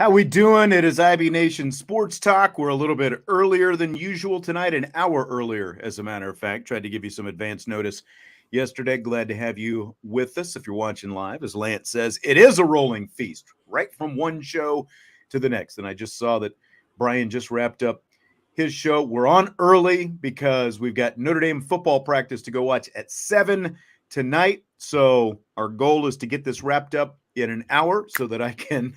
How we doing? It is IB Nation Sports Talk. We're a little bit earlier than usual tonight, an hour earlier, as a matter of fact. Tried to give you some advance notice yesterday. Glad to have you with us if you're watching live. As Lance says, it is a rolling feast, right from one show to the next. And I just saw that Brian just wrapped up his show. We're on early because we've got Notre Dame football practice to go watch at 7 tonight. So our goal is to get this wrapped up in an hour so that I can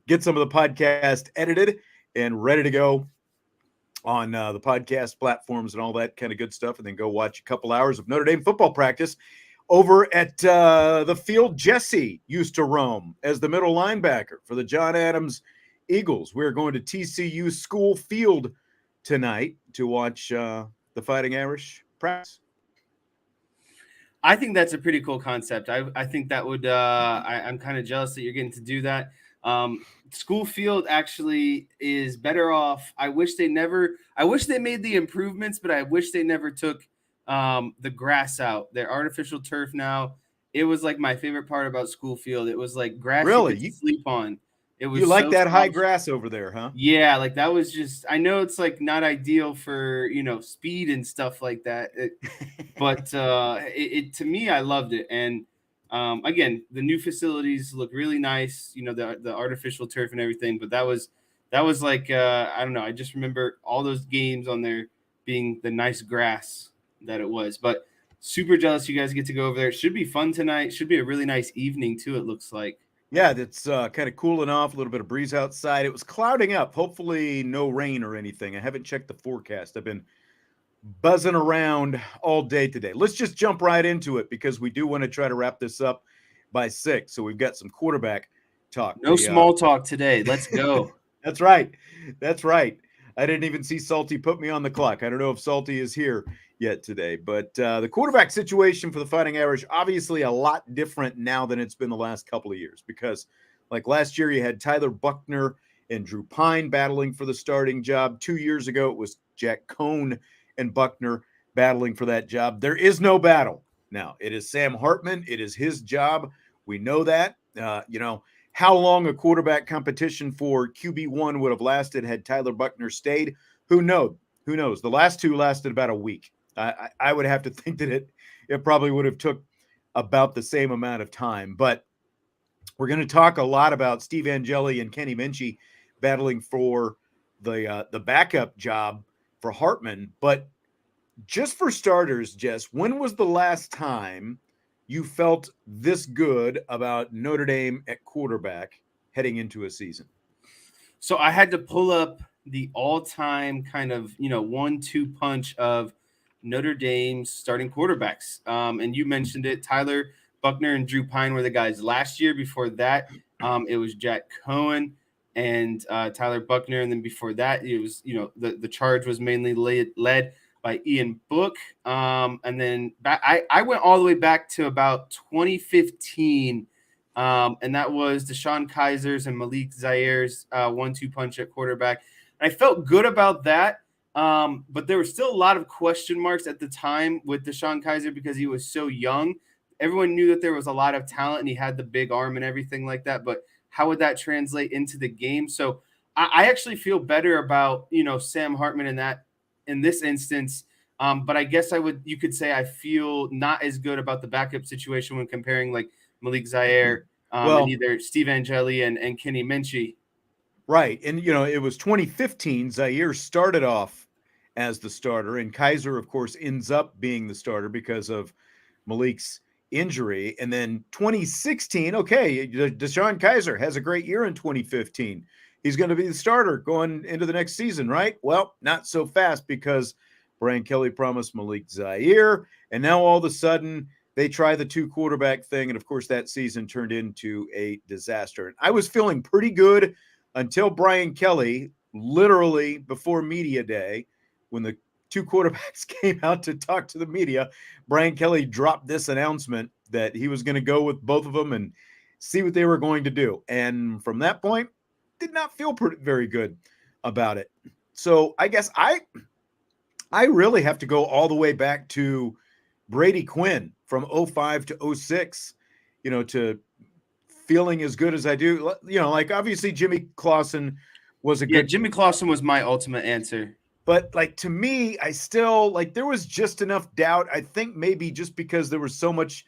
get some of the podcast edited and ready to go on the podcast platforms and all that kind of good stuff, and then go watch a couple hours of Notre Dame football practice over at the field Jesse used to roam as the middle linebacker for the John Adams Eagles. We're going to TCU School Field tonight to watch the Fighting Irish practice. I think that's a pretty cool concept. I think that would I'm kind of jealous that you're getting to do that. School Field actually is better off. I wish they made the improvements, but I wish they never took the grass out. Their artificial turf now. It was like my favorite part about School Field. It was like grass you could sleep on. It was you like so that soft. high grass over there, huh? Yeah, like that was just. I know it's like not ideal for speed and stuff like that, but it to me I loved it. And again, the new facilities look really nice. The artificial turf and everything. But that was like I don't know. I just remember all those games on there being the nice grass that it was. But super jealous you guys get to go over there. It should be fun tonight. Should be a really nice evening too. It looks like. Yeah, it's kind of cooling off, a little bit of breeze outside. It was clouding up, hopefully no rain or anything. I haven't checked the forecast. I've been buzzing around all day today. Let's just jump right into it because we do want to try to wrap this up by 6. So we've got some quarterback talk. No small talk today. Let's go. That's right. That's right. I didn't even see Salty put me on the clock. I don't know if Salty is here yet today, but the quarterback situation for the Fighting Irish, obviously a lot different now than it's been the last couple of years, because like last year you had Tyler Buckner and Drew Pine battling for the starting job. 2 years ago, it was Jack Cohn and Buckner battling for that job. There is no battle now. It is Sam Hartman. It is his job. We know that. How long a quarterback competition for QB1 would have lasted had Tyler Buckner stayed, who knows? Who knows? The last two lasted about a week. I would have to think that it probably would have took about the same amount of time. But we're going to talk a lot about Steve Angeli and Kenny Minchey battling for the backup job for Hartman. But just for starters, Jess, when was the last time you felt this good about Notre Dame at quarterback heading into a season? So I had to pull up the all-time kind of, 1-2 punch of Notre Dame's starting quarterbacks. And you mentioned it, Tyler Buckner and Drew Pine were the guys last year. Before that, it was Jack Cohen and Tyler Buckner. And then before that, it was, the charge was mainly led by Ian Book. And then I went all the way back to about 2015. And that was Deshaun Kaiser's and Malik Zaires 1-2 punch at quarterback. And I felt good about that. But there were still a lot of question marks at the time with Deshaun Kaiser because he was so young. Everyone knew that there was a lot of talent and he had the big arm and everything like that. But how would that translate into the game? So I actually feel better about, Sam Hartman in this instance. But I guess you could say I feel not as good about the backup situation when comparing like Malik Zaire and either Steve Angeli and Kenny Minchey. Right. And, it was 2015. Zaire started off as the starter, and Kaiser, of course, ends up being the starter because of Malik's injury. And then 2016, okay, Deshaun Kaiser has a great year in 2015. He's going to be the starter going into the next season, right? Well, not so fast because Brian Kelly promised Malik Zaire, and now all of a sudden they try the 2 quarterback thing, and of course that season turned into a disaster. And I was feeling pretty good until Brian Kelly, literally before media day, when the 2 quarterbacks came out to talk to the media, Brian Kelly dropped this announcement that he was going to go with both of them and see what they were going to do. And from that point, did not feel very good about it. So I guess I really have to go all the way back to Brady Quinn from 05 to 06, to feeling as good as I do. Like obviously Jimmy Clausen was a Yeah, good, Jimmy Clausen was my ultimate answer. but like to me, I still like there was just enough doubt. I think maybe just because there was so much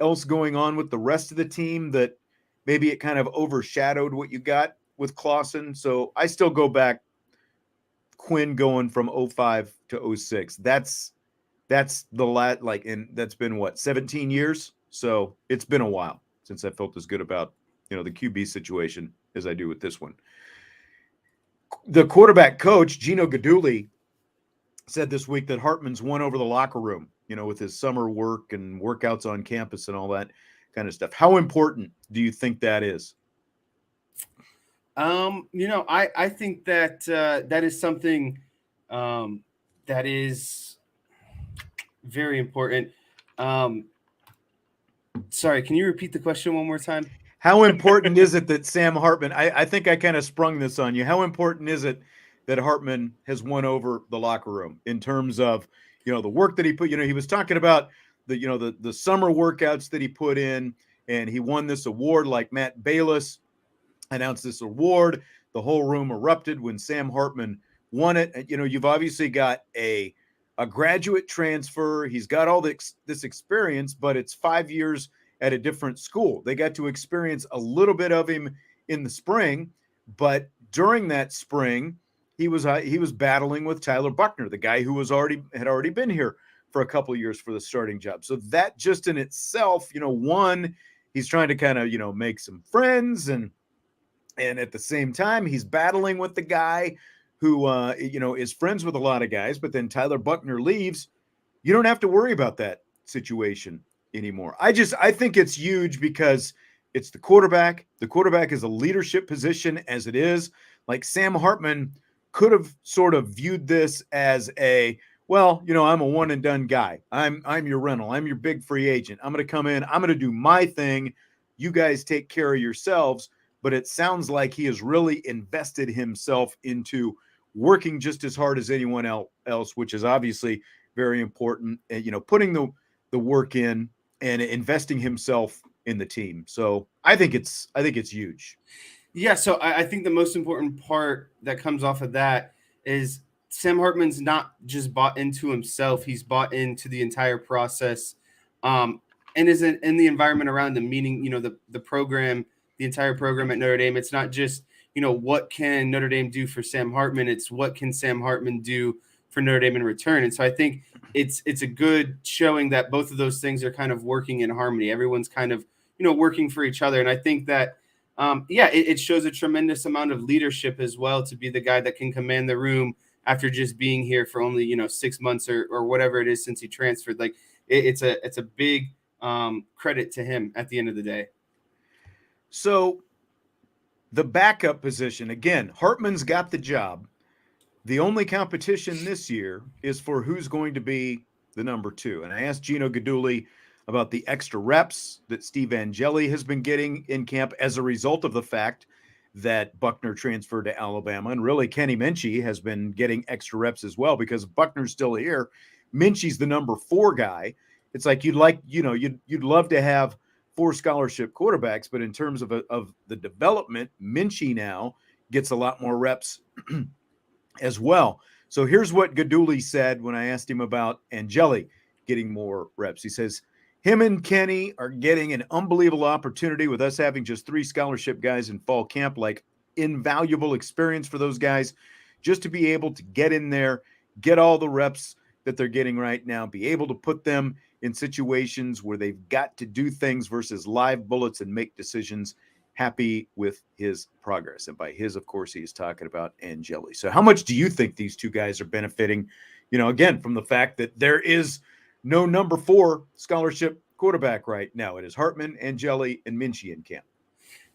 else going on with the rest of the team that maybe it kind of overshadowed what you got with Clausen. So I still go back Quinn going from 05 to 06. That's the and that's been what, 17 years? So it's been a while since I felt as good about, the QB situation as I do with this one. The quarterback coach, Gino Guidugli, said this week that Hartman's won over the locker room, with his summer work and workouts on campus and all that kind of stuff. How important do you think that is? I think that that is something that is very important. Sorry, can you repeat the question one more time? How important is it that Sam Hartman, I think I kind of sprung this on you. How important is it that Hartman has won over the locker room in terms of, the work that he put, he was talking about the summer workouts that he put in, and he won this award like Matt Bayless announced this award. The whole room erupted when Sam Hartman won it. You've obviously got a graduate transfer. He's got all this experience, but it's 5 years at a different school. They got to experience a little bit of him in the spring, but during that spring, he was battling with Tyler Buchner, the guy who had already been here for a couple of years for the starting job. So that just in itself, one, he's trying to kind of make some friends, and at the same time, he's battling with the guy who, is friends with a lot of guys. But then Tyler Buchner leaves. You don't have to worry about that situation anymore. I think it's huge because it's the quarterback. The quarterback is a leadership position as it is. Like Sam Hartman could have sort of viewed this as I'm a one and done guy. I'm your rental. I'm your big free agent. I'm going to come in. I'm going to do my thing. You guys take care of yourselves. But it sounds like he has really invested himself into working just as hard as anyone else, which is obviously very important. And, putting the work in and investing himself in the team. So I think it's huge. Yeah, so I think the most important part that comes off of that is Sam Hartman's not just bought into himself; he's bought into the entire process, and is in the environment around him. Meaning, the program. The entire program at Notre Dame. It's not just, what can Notre Dame do for Sam Hartman? It's what can Sam Hartman do for Notre Dame in return? And so I think it's a good showing that both of those things are kind of working in harmony. Everyone's kind of, working for each other. And I think that, it shows a tremendous amount of leadership as well to be the guy that can command the room after just being here for only, 6 months or whatever it is since he transferred. Like it's a big credit to him at the end of the day. So the backup position, again, Hartman's got the job. The only competition this year is for who's going to be the number 2. And I asked Gino Guidugli about the extra reps that Steve Angeli has been getting in camp as a result of the fact that Buchner transferred to Alabama. And really, Kenny Minchey has been getting extra reps as well because Buchner's still here. Minchey's the number 4 guy. It's like you'd love to have 4 scholarship quarterbacks, but in terms of the development, Minchey now gets a lot more reps as well. So here's what Guidugli said when I asked him about Angeli getting more reps. He says, him and Kenny are getting an unbelievable opportunity with us having just 3 scholarship guys in fall camp, like invaluable experience for those guys just to be able to get in there, get all the reps that they're getting right now, be able to put them in situations where they've got to do things versus live bullets and make decisions. Happy with his progress. And by his, of course, he's talking about Angeli. So how much do you think these 2 guys are benefiting, again, from the fact that there is no number 4 scholarship quarterback right now? It is Hartman, Angeli, and Minchey in camp.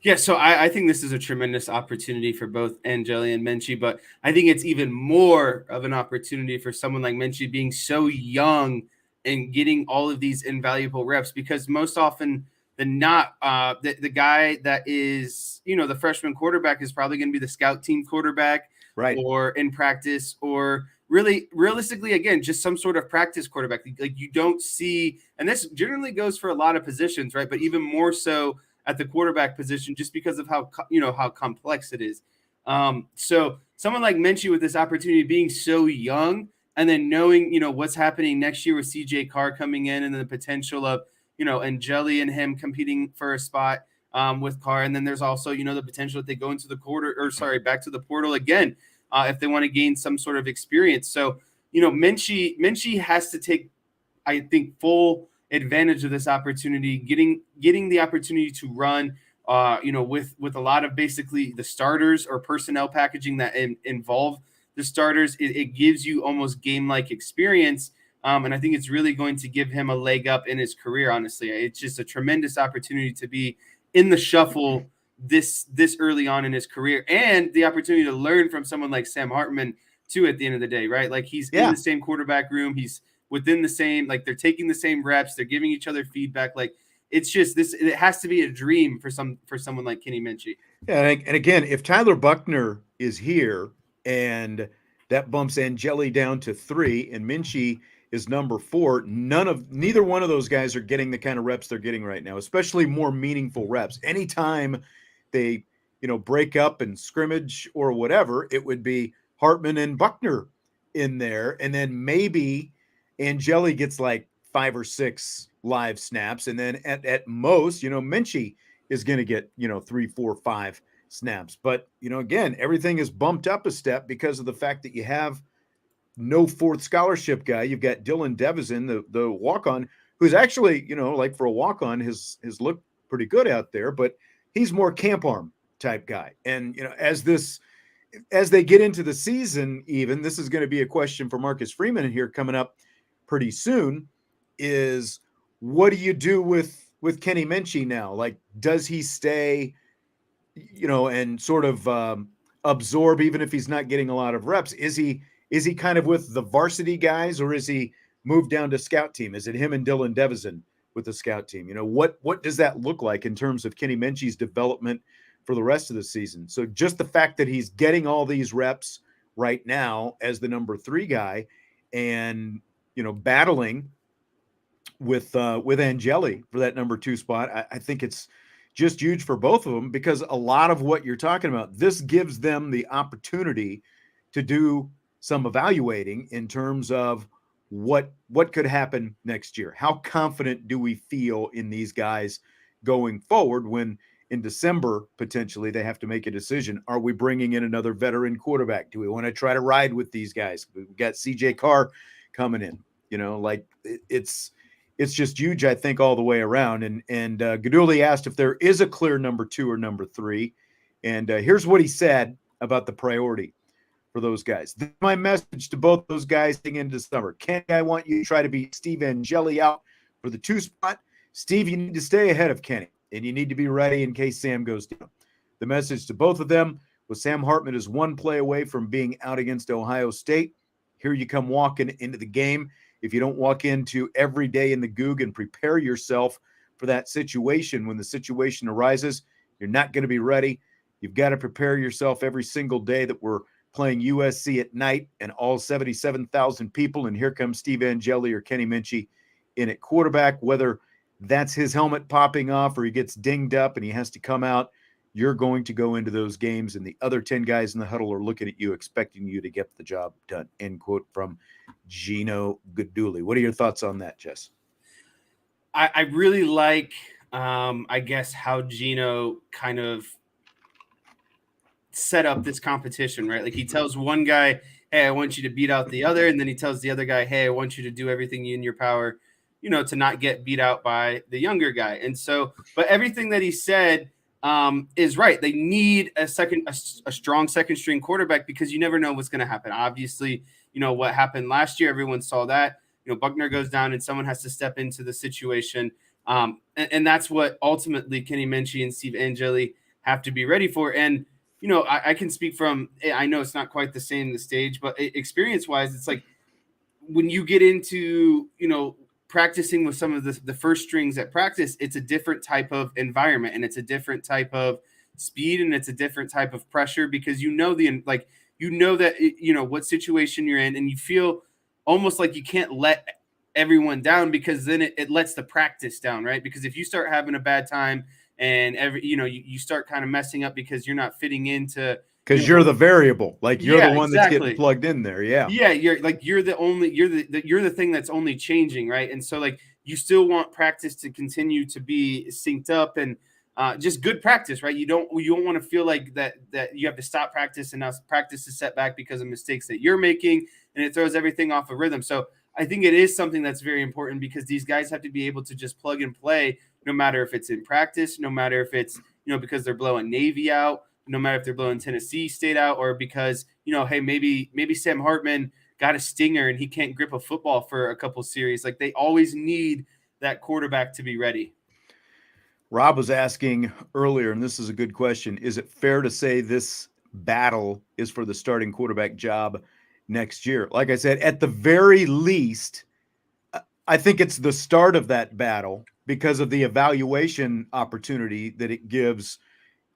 Yeah, so I think this is a tremendous opportunity for both Angeli and Minchey, but I think it's even more of an opportunity for someone like Minchey being so young and getting all of these invaluable reps, because most often than not, the guy that is, the freshman quarterback is probably going to be the scout team quarterback, right? Or in practice, or really realistically, again, just some sort of practice quarterback. Like you don't see, and this generally goes for a lot of positions, right? But even more so at the quarterback position just because of how complex it is. So someone like Minchey with this opportunity being so young, and then knowing what's happening next year with CJ Carr coming in, and then the potential of Angeli and him competing for a spot with Carr, and then there's also the potential that they go into the back to the portal again if they want to gain some sort of experience. So Minchey has to take, I think, full advantage of this opportunity, getting the opportunity to run, with a lot of basically the starters or personnel packaging that involve the starters. It gives you almost game-like experience, and I think it's really going to give him a leg up in his career. Honestly, it's just a tremendous opportunity to be in the shuffle this early on in his career, and the opportunity to learn from someone like Sam Hartman too. At the end of the day, right? Like he's in the same quarterback room. He's within the same, like they're taking the same reps. They're giving each other feedback. Like it's just this. It has to be a dream for someone like Kenny Minchey. Yeah, and again, if Tyler Buckner is here and that bumps Angeli down to 3 and Minchey is number 4, neither one of those guys are getting the kind of reps they're getting right now, especially more meaningful reps. Anytime they, break up and scrimmage or whatever, it would be Hartman and Buckner in there, and then maybe Angeli gets like 5 or 6 live snaps, and then at most, Minchey is going to get 3, 4, 5 snaps. But again, everything is bumped up a step because of the fact that you have no 4th scholarship guy. You've got Dylan Devison, the walk-on, who's actually like for a walk-on has looked pretty good out there, but he's more camp arm type guy. And as they get into the season, even this is going to be a question for Marcus Freeman here coming up pretty soon, is what do you do with Kenny Minchey now? Like, does he stay, and sort of absorb even if he's not getting a lot of reps? Is he kind of with the varsity guys, or is he moved down to scout team? Is it him and Dylan Devison with the scout team? What does that look like in terms of Kenny Minchey's development for the rest of the season? So just the fact that he's getting all these reps right now as the number 3 guy and, battling with Angeli for that number 2 spot, I think it's just huge for both of them, because a lot of what you're talking about, this gives them the opportunity to do some evaluating in terms of what could happen next year. How confident do we feel in these guys going forward when in December, potentially, they have to make a decision. Are we bringing in another veteran quarterback? Do we want to try to ride with these guys? We've got CJ Carr coming in, it's just huge, I think, all the way around. And Gaduli asked if there is a clear number 2 or number 3. And here's what he said about the priority for those guys. This is my message to both those guys heading into summer. Kenny, I want you to try to beat Steve Angeli out for the 2 spot. Steve, you need to stay ahead of Kenny, and you need to be ready in case Sam goes down. The message to both of them was Sam Hartman is 1 play away from being out against Ohio State. Here you come walking into the game. If you don't walk into every day in the Goog and prepare yourself for that situation, when the situation arises, you're not going to be ready. You've got to prepare yourself every single day that we're playing USC at night and all 77,000 people. And here comes Steve Angeli or Kenny Minchey in at quarterback, whether that's his helmet popping off or he gets dinged up and he has to come out. You're going to go into those games, and the other 10 guys in the huddle are looking at you, expecting you to get the job done. End quote from Gino Gaduli. What are your thoughts on that, Jess? I really like, I guess, how Gino kind of set up this competition, right? Like he tells one guy, hey, I want you to beat out the other. And then he tells the other guy, hey, I want you to do everything in your power, to not get beat out by the younger guy. And so, but everything that he said is right. They need a strong second string quarterback, because you never know what's going to happen. Obviously, what happened last year, everyone saw that, Buckner goes down and someone has to step into the situation. And that's what ultimately Kenny Minchey and Steve Angeli have to be ready for. And, I can speak from, I know it's not quite the same, the stage, but experience wise, it's like when you get into, practicing with some of the first strings at practice, it's a different type of environment, and it's a different type of speed, and it's a different type of pressure, because that, what situation you're in, and you feel almost like you can't let everyone down, because then it lets the practice down, right? Because if you start having a bad time, and you start kind of messing up because you're not fitting into, because you're the variable, like you're the yeah, one that's getting exactly. plugged in there. Yeah. Yeah, you're the thing that's only changing, right? And so like you still want practice to continue to be synced up and just good practice, right? You don't want to feel like that you have to stop practice and now practice is set back because of mistakes that you're making, and it throws everything off of rhythm. So I think it is something that's very important because these guys have to be able to just plug and play, no matter if it's in practice, no matter if it's because they're blowing Navy out, no matter if they're blowing Tennessee State out, or because hey, maybe Sam Hartman got a stinger and he can't grip a football for a couple series. Like they always need that quarterback to be ready. Rob was asking earlier, and this is a good question: is it fair to say this battle is for the starting quarterback job next year? Like I said, at the very least, I think it's the start of that battle because of the evaluation opportunity that it gives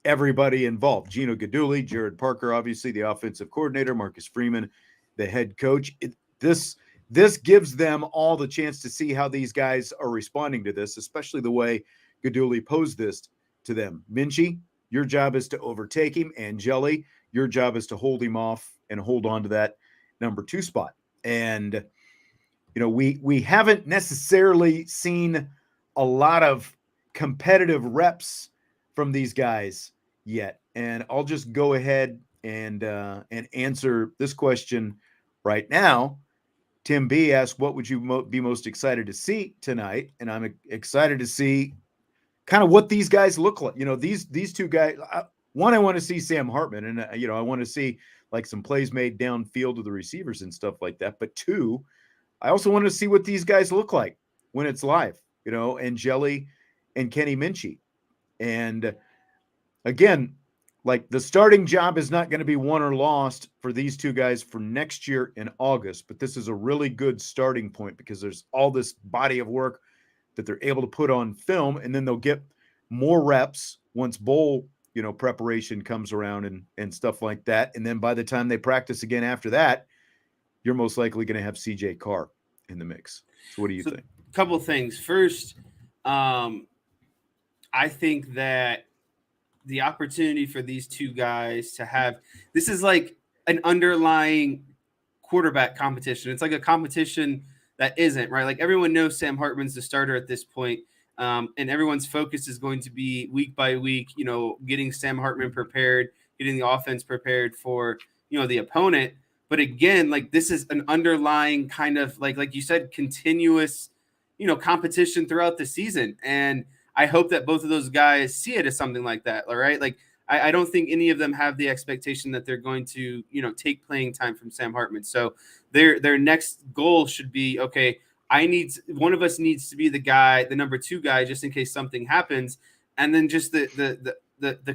everybody involved. Gino Guidugli, Jared Parker, obviously the offensive coordinator, Marcus Freeman, the head coach. This gives them all the chance to see how these guys are responding to this, especially the way Guidugli posed this to them. Minchey, your job is to overtake him. Angeli, your job is to hold him off and hold on to that number 2 spot. And we haven't necessarily seen a lot of competitive reps from these guys yet. And I'll just go ahead and answer this question right now. Tim B asked, what would you be most excited to see tonight? And I'm excited to see kind of what these guys look like. These two guys, one, I want to see Sam Hartman, and I want to see like some plays made downfield to the receivers and stuff like that. But 2, I also want to see what these guys look like when it's live, Angeli and Kenny Minchey. And again, like the starting job is not going to be won or lost for these 2 guys for next year in August, but this is a really good starting point because there's all this body of work that they're able to put on film, and then they'll get more reps once bowl, preparation comes around and stuff like that. And then by the time they practice again after that, you're most likely going to have CJ Carr in the mix. So what do you think? A couple things. First, I think that the opportunity for these 2 guys to have this is like an underlying quarterback competition. It's like a competition that isn't, right? Like everyone knows Sam Hartman's the starter at this point, and everyone's focus is going to be week by week, getting Sam Hartman prepared, getting the offense prepared for, the opponent. But again, like this is an underlying kind of like you said, continuous, competition throughout the season. And I hope that both of those guys see it as something like that. All right. Like I don't think any of them have the expectation that they're going to, take playing time from Sam Hartman. So their next goal should be, okay, one of us needs to be the guy, the number 2 guy, just in case something happens. And then just the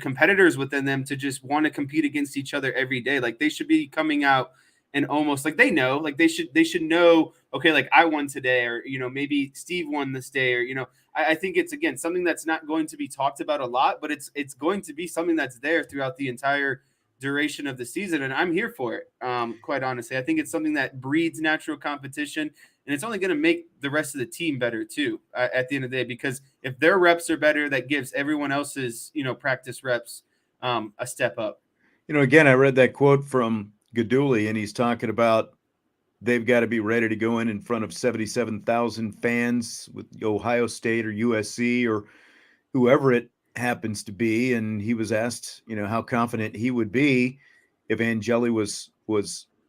competitors within them to just want to compete against each other every day. Like they should be coming out and almost like they know, like they should know, okay, like I won today, or, maybe Steve won this day, or, I think it's, again, something that's not going to be talked about a lot, but it's going to be something that's there throughout the entire duration of the season. And I'm here for it. Quite honestly, I think it's something that breeds natural competition, and it's only going to make the rest of the team better too, at the end of the day, because if their reps are better, that gives everyone else's, practice reps a step up. Again, I read that quote from Guidugli, and he's talking about they've got to be ready to go in front of 77,000 fans with Ohio State or USC or whoever it happens to be. And he was asked, how confident he would be if Angeli was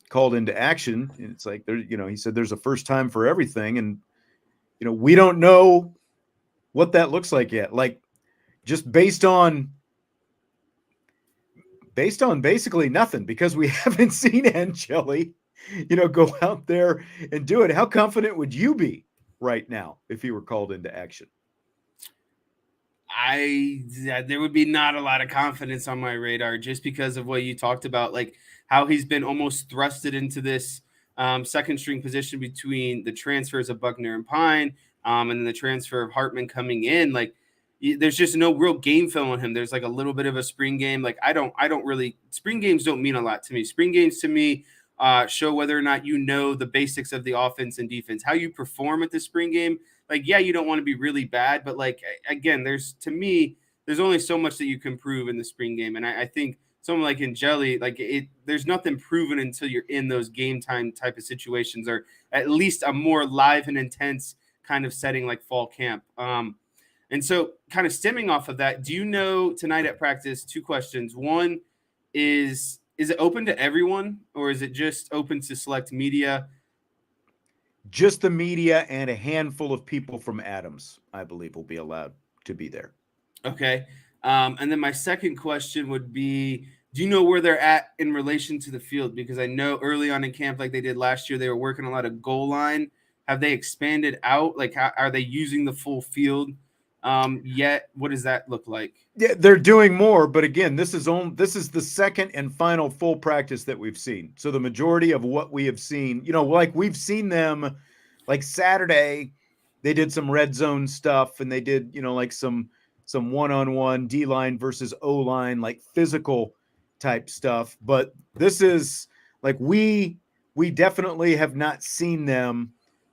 called into action. And it's like, he said there's a first time for everything. And, we don't know what that looks like yet. Like just based on basically nothing, because we haven't seen Angeli go out there and do it. How confident would you be right now if he were called into action? There would be not a lot of confidence on my radar, just because of what you talked about, like how he's been almost thrusted into this second string position between the transfers of Buckner and Pine, and then the transfer of Hartman coming in. Like there's just no real game film on him. There's like a little bit of a spring game. Like I don't really, spring games don't mean a lot to me. Spring games to me show whether or not you know the basics of the offense and defense, how you perform at the spring game. Like, yeah, you don't want to be really bad, but like, again, there's, to me, there's only so much that you can prove in the spring game. And I think someone like Angeli, there's nothing proven until you're in those game time type of situations, or at least a more live and intense kind of setting like fall camp. And so kind of stemming off of that, do you know tonight at practice, 2 questions. One is it open to everyone, or is it just open to select media? Just the media and a handful of people from Adams, I believe, will be allowed to be there. Okay. And then my second question would be, do you know where they're at in relation to the field? Because I know early on in camp, like they did last year, they were working a lot of goal line. Have they expanded out? Like, how are they using the full field yet? What does that look like? Yeah, they're doing more, but again, this is the second and final full practice that we've seen. So the majority of what we have seen, like we've seen them, like Saturday, they did some red zone stuff, and they did, like some one-on-one D-line versus O-line, like physical type stuff. But this is like we definitely have not seen them,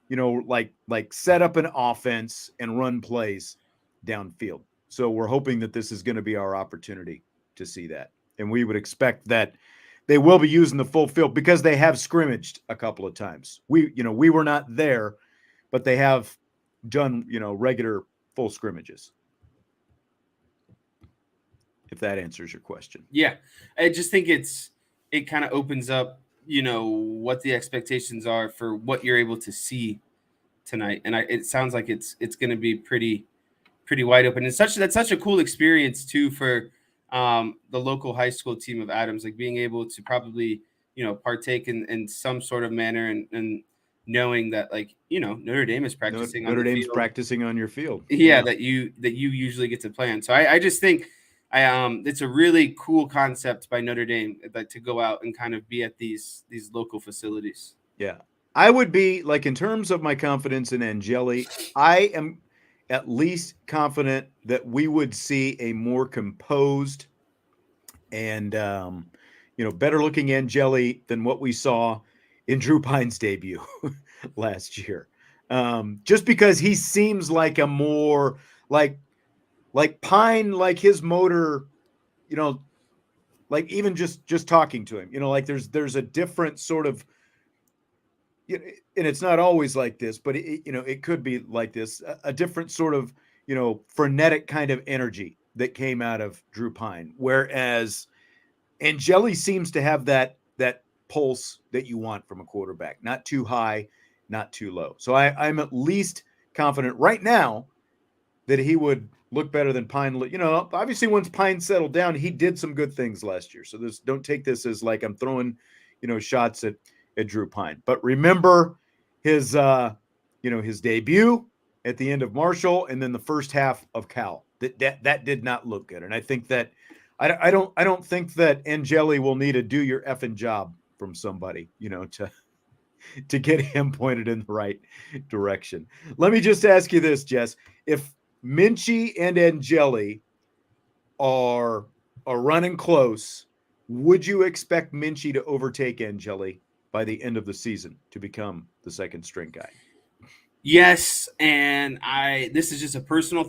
like set up an offense and run plays downfield. So we're hoping that this is going to be our opportunity to see that. And we would expect that they will be using the full field because they have scrimmaged a couple of times. We were not there, but they have done, regular full scrimmages. If that answers your question. Yeah. I just think it kind of opens up, what the expectations are for what you're able to see tonight. And it sounds like it's going to be pretty wide open. And that's such a cool experience too for the local high school team of Adams, like being able to probably, partake in some sort of manner and knowing that, like, Notre Dame is practicing Notre Dame's practicing on your field. Yeah, that you usually get to play on. So I just think it's a really cool concept by Notre Dame to go out and kind of be at these local facilities. Yeah. I would be, like, in terms of my confidence in Angeli, I am at least confident that we would see a more composed and better looking Angeli than what we saw in Drew Pine's debut last year. Just because he seems like a more like Pine, like his motor, like even just talking to him, like there's a different sort of, and it's not always like this, but it could be like this, a different sort of, frenetic kind of energy that came out of Drew Pine. Whereas Angeli seems to have that pulse that you want from a quarterback, not too high, not too low. So I'm at least confident right now that he would look better than Pine. Obviously once Pine settled down, he did some good things last year. So don't take this as like I'm throwing, shots at Drew Pine. But remember his debut at the end of Marshall and then the first half of Cal. That did not look good. And I think that I don't think that Angeli will need a do your effing job from somebody, to get him pointed in the right direction. Let me just ask you this, Jess. If Minchey and Angeli are running close, would you expect Minchey to overtake Angeli by the end of the season to become the second string guy? Yes, and this is just a personal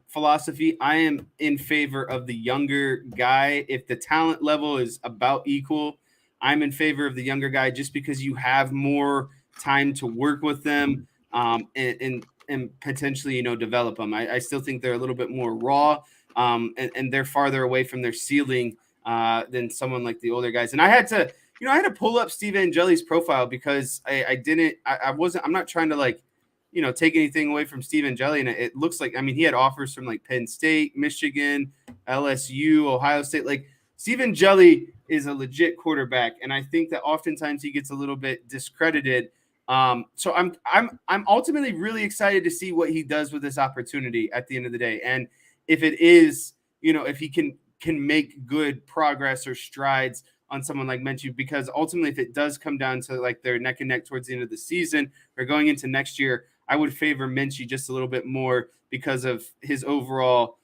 philosophy. I am in favor of the younger guy. If the talent level is about equal, I'm in favor of the younger guy just because you have more time to work with them and potentially, develop them. I still think they're a little bit more raw and they're farther away from their ceiling than someone like the older guys. And I had to pull up Steve Angeli's profile because I'm not trying to take anything away from Steve Angeli. And it looks like, he had offers from like Penn State, Michigan, LSU, Ohio State. Like Steve Angeli is a legit quarterback. And I think that oftentimes he gets a little bit discredited. So I'm ultimately really excited to see what he does with this opportunity at the end of the day. And if it is, if he can make good progress or strides on someone like Minchey, because ultimately if it does come down to like they're neck and neck towards the end of the season or going into next year, I would favor Minchey just a little bit more because of his overall,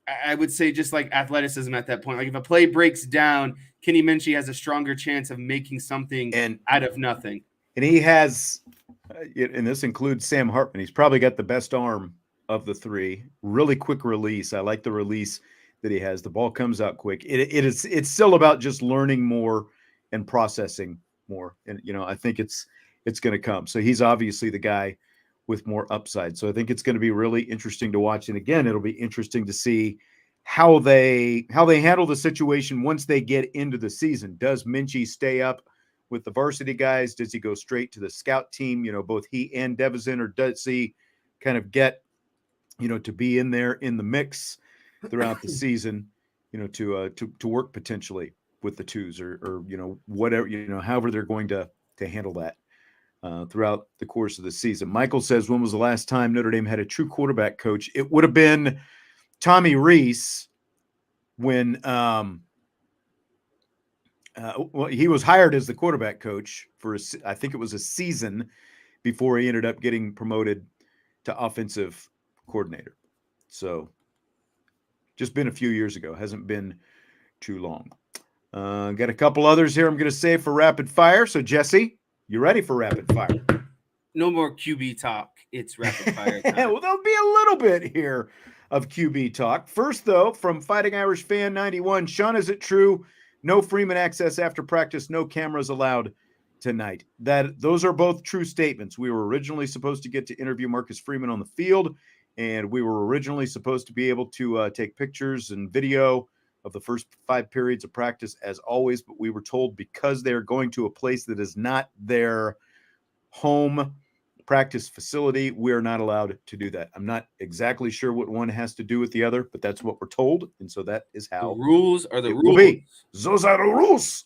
I would say just like athleticism at that point. Like if a play breaks down, Kenny Minchey has a stronger chance of making something out of nothing. And he has, and this includes Sam Hartman, he's probably got the best arm of the three. Really quick release. I like the release that he has. The ball comes out quick. It's still about just learning more and processing more. And I think it's going to come. So he's obviously the guy with more upside. So I think it's going to be really interesting to watch. And again, it'll be interesting to see how they handle the situation once they get into the season. Does Minchey stay up with the varsity guys? Does he go straight to the scout team? Both he and Devizin, or does he kind of get to be in there in the mix throughout the season, to work potentially with the twos or whatever, however they're going to handle that throughout the course of the season. Michael says, when was the last time Notre Dame had a true quarterback coach? It would have been Tommy Rees when he was hired as the quarterback coach for I think it was a season before he ended up getting promoted to offensive coordinator. So just been a few years ago. Hasn't been too long. Got a couple others here I'm going to save for rapid fire. So Jesse, you ready for rapid fire? No more QB talk. It's rapid fire time. Well, there'll be a little bit here of QB talk. First, though, from Fighting Irish Fan 91, Sean, is it true? No Freeman access after practice, no cameras allowed tonight. Those are both true statements. We were originally supposed to get to interview Marcus Freeman on the field, and we were originally supposed to be able to take pictures and video of the first 5 periods of practice as always, but we were told because they're going to a place that is not their home practice facility, we're not allowed to do that. I'm not exactly sure what one has to do with the other, but that's what we're told, and so that is how the rules are the rules. Will be. Those are the rules.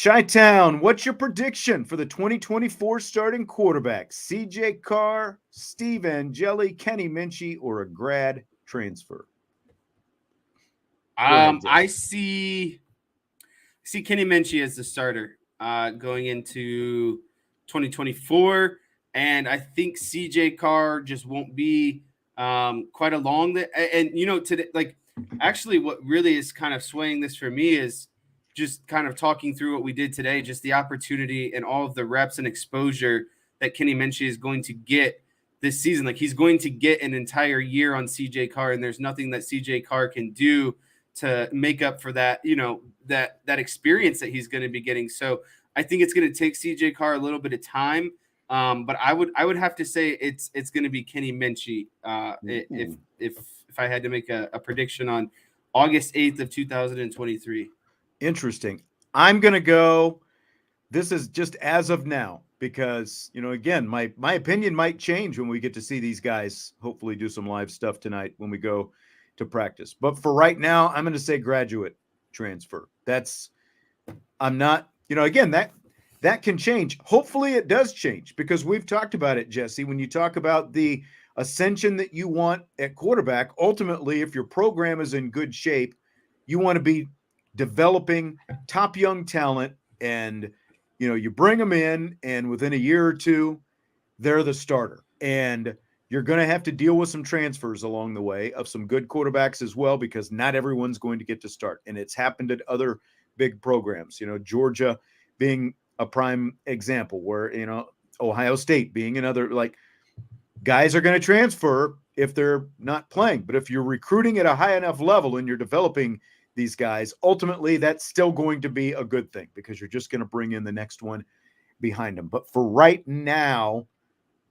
Chi-Town, what's your prediction for the 2024 starting quarterbacks? CJ Carr, Steve Angeli, Kenny Minchey, or a grad transfer? I see Kenny Minchey as the starter going into 2024, and I think CJ Carr just won't be quite along the. And today, actually, what really is kind of swaying this for me is just kind of talking through what we did today, just the opportunity and all of the reps and exposure that Kenny Minchey is going to get this season. Like, he's going to get an entire year on CJ Carr, and there's nothing that CJ Carr can do to make up for that, that experience that he's going to be getting. So I think it's going to take CJ Carr a little bit of time. But I would have to say it's going to be Kenny Minchey if I had to make a prediction on August 8th of 2023. Interesting. I'm going to go, this is just as of now, because, again, my opinion might change when we get to see these guys hopefully do some live stuff tonight when we go to practice. But for right now, I'm going to say graduate transfer. I'm not, again, that can change. Hopefully it does change, because we've talked about it, Jesse. When you talk about the ascension that you want at quarterback, ultimately, if your program is in good shape, you want to be developing top young talent, and you bring them in, and within a year or two, they're the starter. And you're going to have to deal with some transfers along the way of some good quarterbacks as well, because not everyone's going to get to start. And it's happened at other big programs, Georgia being a prime example, where, Ohio State being another. Like, guys are going to transfer if they're not playing. But if you're recruiting at a high enough level and you're developing these guys, ultimately that's still going to be a good thing, because you're just going to bring in the next one behind them. But for right now,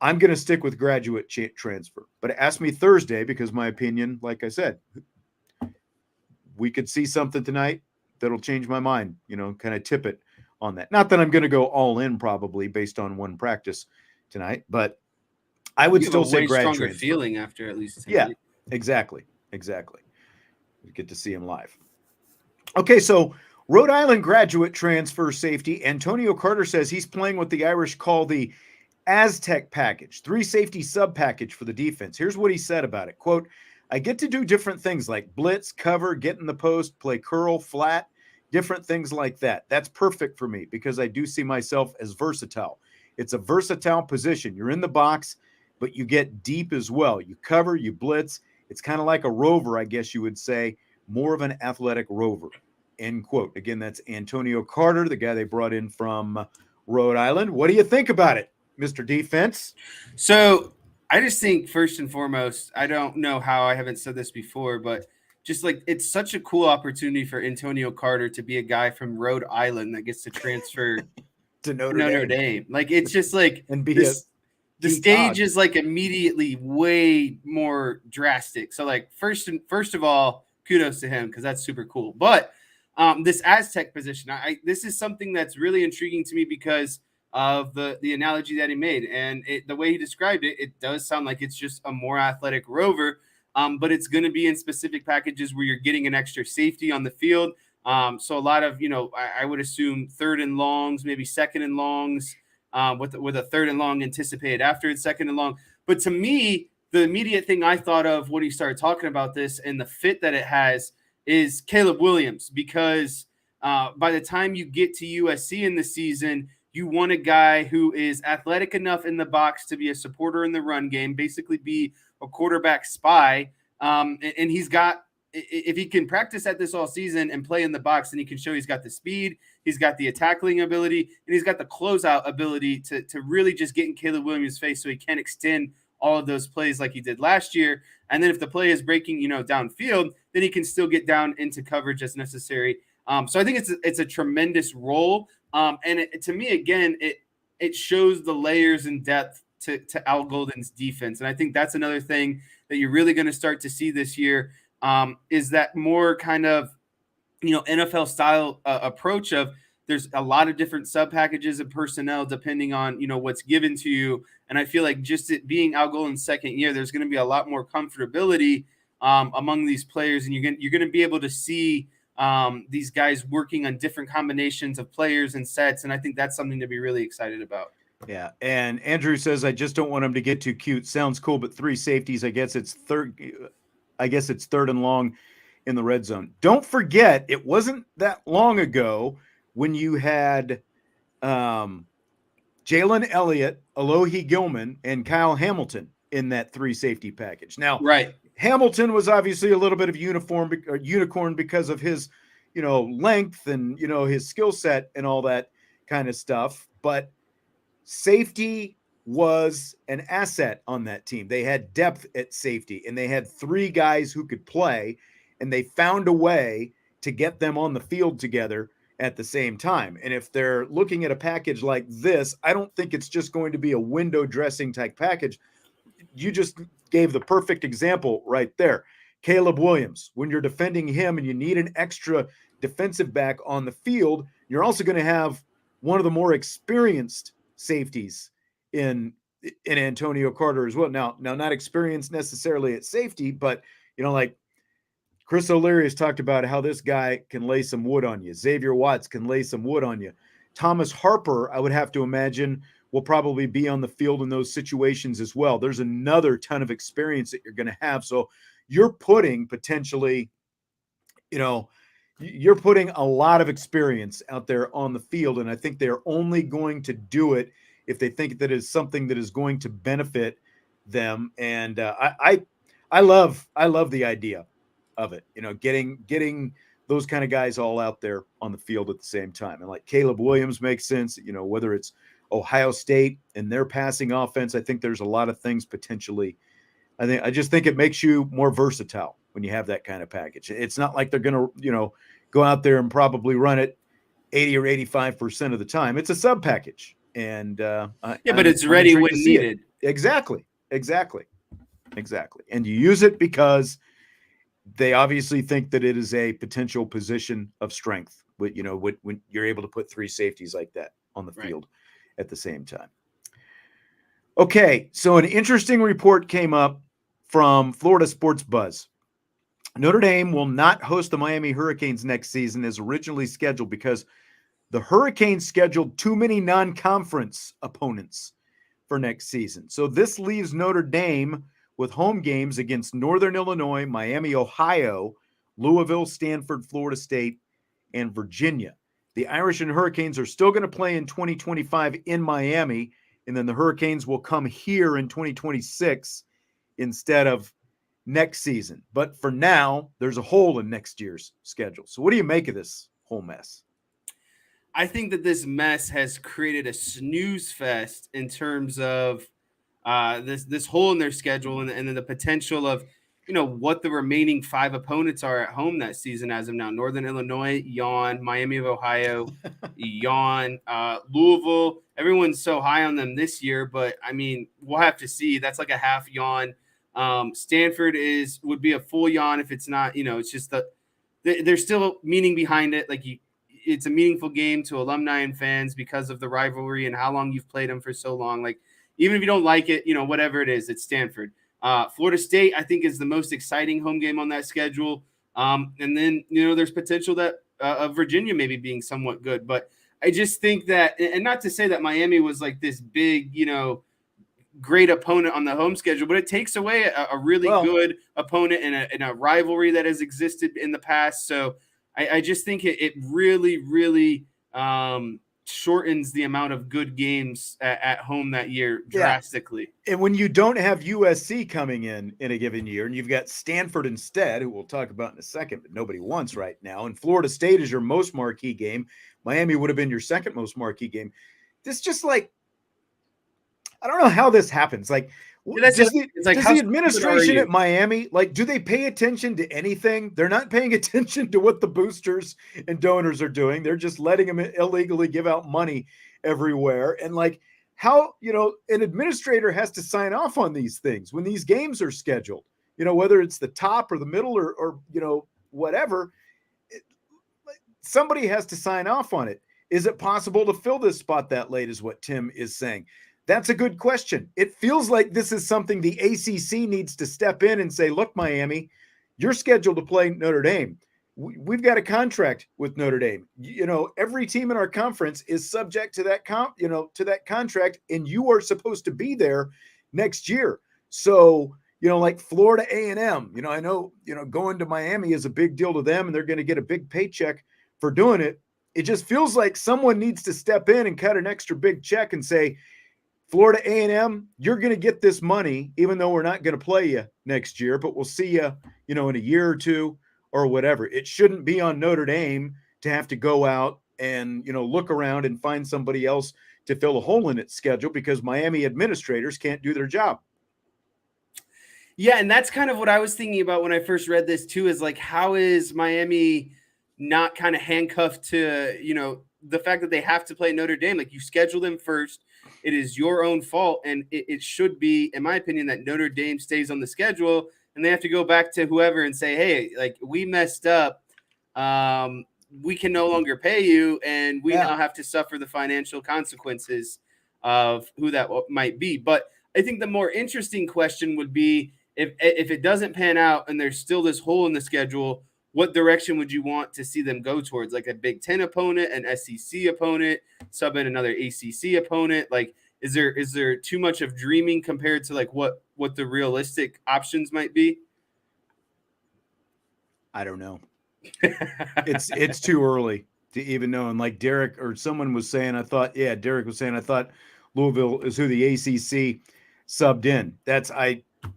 I'm going to stick with graduate transfer. But ask me Thursday, because my opinion, like I said, we could see something tonight that'll change my mind, kind of tip it on that. Not that I'm going to go all in probably based on one practice tonight, but I would still say grad stronger transfer. Feeling after at least tonight. Yeah, exactly. We get to see him live. Okay, so Rhode Island graduate transfer safety Antonio Carter says he's playing what the Irish call the Aztec package, 3 safety sub package for the defense. Here's what he said about it. Quote, I get to do different things like blitz, cover, get in the post, play curl, flat, different things like that. That's perfect for me, because I do see myself as versatile. It's a versatile position. You're in the box, but you get deep as well. You cover, you blitz. It's kind of like a rover, I guess you would say, more of an athletic rover. End quote. Again, that's Antonio Carter, the guy they brought in from Rhode Island. What do you think about it, Mr. Defense? So I just think first and foremost, I don't know how I haven't said this before, but just like it's such a cool opportunity for Antonio Carter to be a guy from Rhode Island that gets to transfer To Notre Notre Dame Dame. Like it's just like and be a this. The key stage cog. is like immediately way more drastic. So like first of all, kudos to him because that's super cool. But this Aztec position, this is something that's really intriguing to me because of the analogy that he made and the way he described it. It does sound like it's just a more athletic rover, but it's going to be in specific packages where you're getting an extra safety on the field. So a lot of I would assume third and longs, maybe second and longs. With a third and long anticipated after it's second and long. But to me, the immediate thing I thought of when he started talking about this and the fit that it has is Caleb Williams, because by the time you get to USC in the season, you want a guy who is athletic enough in the box to be a supporter in the run game, basically be a quarterback spy. And he's got, if he can practice at this all season and play in the box, then he can show he's got the speed, he's got the tackling ability, and he's got the closeout ability to really just get in Caleb Williams' face so he can extend all of those plays like he did last year. And then if the play is breaking, downfield, then he can still get down into coverage as necessary. So I think it's a tremendous role. And to me, again, it shows the layers and depth to Al Golden's defense. And I think that's another thing that you're really going to start to see this year. Is that more kind of, NFL style approach of there's a lot of different sub packages of personnel depending on, what's given to you. And I feel like just it being Al Golden's second year, there's going to be a lot more comfortability among these players. And you're going to be able to see these guys working on different combinations of players and sets. And I think that's something to be really excited about. Yeah. And Andrew says, I just don't want him to get too cute. Sounds cool, but 3 safeties. I guess it's third and long in the red zone. Don't forget, it wasn't that long ago when you had Jalen Elliott, Alohi Gilman, and Kyle Hamilton in that 3 safety package. Now, right. Hamilton was obviously a little bit of unicorn because of his, length and, his skill set and all that kind of stuff. But safety was an asset on that team. They had depth at safety, and they had 3 guys who could play, and they found a way to get them on the field together at the same time. And if they're looking at a package like this, I don't think it's just going to be a window dressing type package. You just gave the perfect example right there. Caleb Williams, when you're defending him and you need an extra defensive back on the field, you're also going to have one of the more experienced safeties in Antonio Carter as well. Now not experienced necessarily at safety, but like Chris O'Leary has talked about how this guy can lay some wood on you. Xavier Watts can lay some wood on you. Thomas Harper, I would have to imagine, will probably be on the field in those situations as well. There's another ton of experience that you're going to have. So you're putting potentially, you're putting a lot of experience out there on the field. And I think they're only going to do it if they think that is something that is going to benefit them. And I love the idea of it, getting those kind of guys all out there on the field at the same time. And like Caleb Williams makes sense, whether it's Ohio State and their passing offense, I think there's a lot of things potentially. I just think it makes you more versatile when you have that kind of package. It's not like they're going to, go out there and probably run it 80 or 85% of the time. It's a sub package. And but it's ready when needed. Exactly. And you use it because they obviously think that it is a potential position of strength. When you're able to put 3 safeties like that on the field at the same time. Okay, so an interesting report came up from Florida Sports Buzz. Notre Dame will not host the Miami Hurricanes next season as originally scheduled because the Hurricanes scheduled too many non-conference opponents for next season. So this leaves Notre Dame with home games against Northern Illinois, Miami, Ohio, Louisville, Stanford, Florida State, and Virginia. The Irish and Hurricanes are still going to play in 2025 in Miami, and then the Hurricanes will come here in 2026 instead of next season. But for now, there's a hole in next year's schedule. So what do you make of this whole mess? I think that this mess has created a snooze fest in terms of this hole in their schedule, and then the potential of what the remaining 5 opponents are at home that season as of now. Northern Illinois, yawn. Miami of Ohio, yawn. Louisville, everyone's so high on them this year, but I mean, we'll have to see. That's like a half yawn. Stanford would be a full yawn if it's not, it's just there's still meaning behind it. Like it's a meaningful game to alumni and fans because of the rivalry and how long you've played them for so long. Like, even if you don't like it, whatever it is, it's Stanford. Florida State, I think, is the most exciting home game on that schedule. And then, there's potential that of Virginia maybe being somewhat good. But I just think that, and not to say that Miami was like this big, great opponent on the home schedule, but it takes away a really good opponent in a rivalry that has existed in the past. So I just think it really, really shortens the amount of good games at home that year drastically. And when you don't have USC coming in a given year, and you've got Stanford instead, who we'll talk about in a second, but nobody wants right now, and Florida State is your most marquee game, Miami would have been your second most marquee game. This just like, I don't know how this happens. Like, does the administration at Miami, like, do they pay attention to anything? They're not paying attention to what the boosters and donors are doing. They're just letting them illegally give out money everywhere. And like, how, an administrator has to sign off on these things when these games are scheduled, whether it's the top or the middle or whatever, somebody has to sign off on it. Is it possible to fill this spot that late is what Tim is saying. That's a good question. It feels like this is something the ACC needs to step in and say, look, Miami, you're scheduled to play Notre Dame. We've got a contract with Notre Dame. Every team in our conference is subject to that contract, and you are supposed to be there next year. So, like Florida A&M, I know, going to Miami is a big deal to them, and they're going to get a big paycheck for doing it. It just feels like someone needs to step in and cut an extra big check and say, Florida A&M, you're going to get this money, even though we're not going to play you next year, but we'll see you, in a year or two or whatever. It shouldn't be on Notre Dame to have to go out and, look around and find somebody else to fill a hole in its schedule because Miami administrators can't do their job. Yeah, and that's kind of what I was thinking about when I first read this too, is like, how is Miami not kind of handcuffed to, the fact that they have to play Notre Dame? Like, you schedule them first. It is your own fault, and it should be, in my opinion, that Notre Dame stays on the schedule, and they have to go back to whoever and say, hey, like, we messed up. We can no longer pay you, and we now have to suffer the financial consequences of who that might be. But I think the more interesting question would be, if it doesn't pan out and there's still this hole in the schedule, what direction would you want to see them go towards? Like a Big Ten opponent, an SEC opponent, sub in another ACC opponent? Like, is there too much of dreaming compared to like what the realistic options might be? I don't know. It's too early to even know. And like Derek or someone was saying, Derek was saying, I thought Louisville is who the ACC subbed in.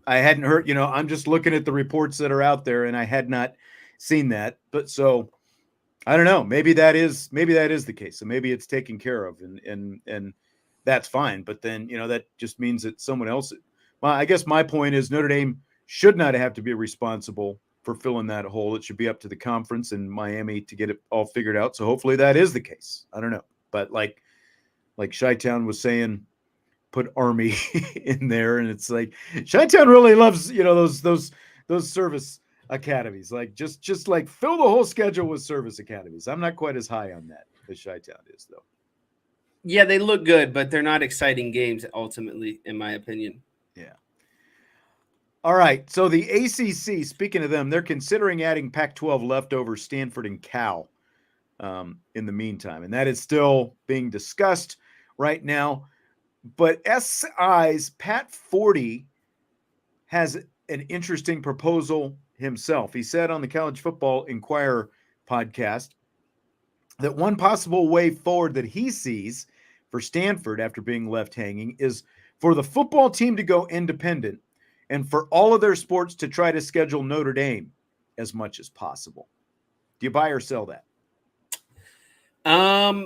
I hadn't heard, I'm just looking at the reports that are out there, and I had not seen that. But so I don't know, maybe that is the case. So maybe it's taken care of, and that's fine. But then, that just means that someone else, I guess my point is Notre Dame should not have to be responsible for filling that hole. It should be up to the conference and Miami to get it all figured out. So hopefully that is the case. I don't know. But like Chi-Town was saying, put Army in there, and it's like Chi-Town really loves, those service academies. Like just like fill the whole schedule with service academies. I'm not quite as high on that as Chi-Town is, though. Yeah, they look good, but they're not exciting games ultimately, in my opinion. Yeah. All right. So the ACC, speaking of them, they're considering adding Pac-12 leftovers Stanford and Cal in the meantime, and that is still being discussed right now. But SI's Pat Forty has an interesting proposal himself. He said on the College Football Inquirer podcast that one possible way forward that he sees for Stanford after being left hanging is for the football team to go independent and for all of their sports to try to schedule Notre Dame as much as possible. Do you buy or sell that?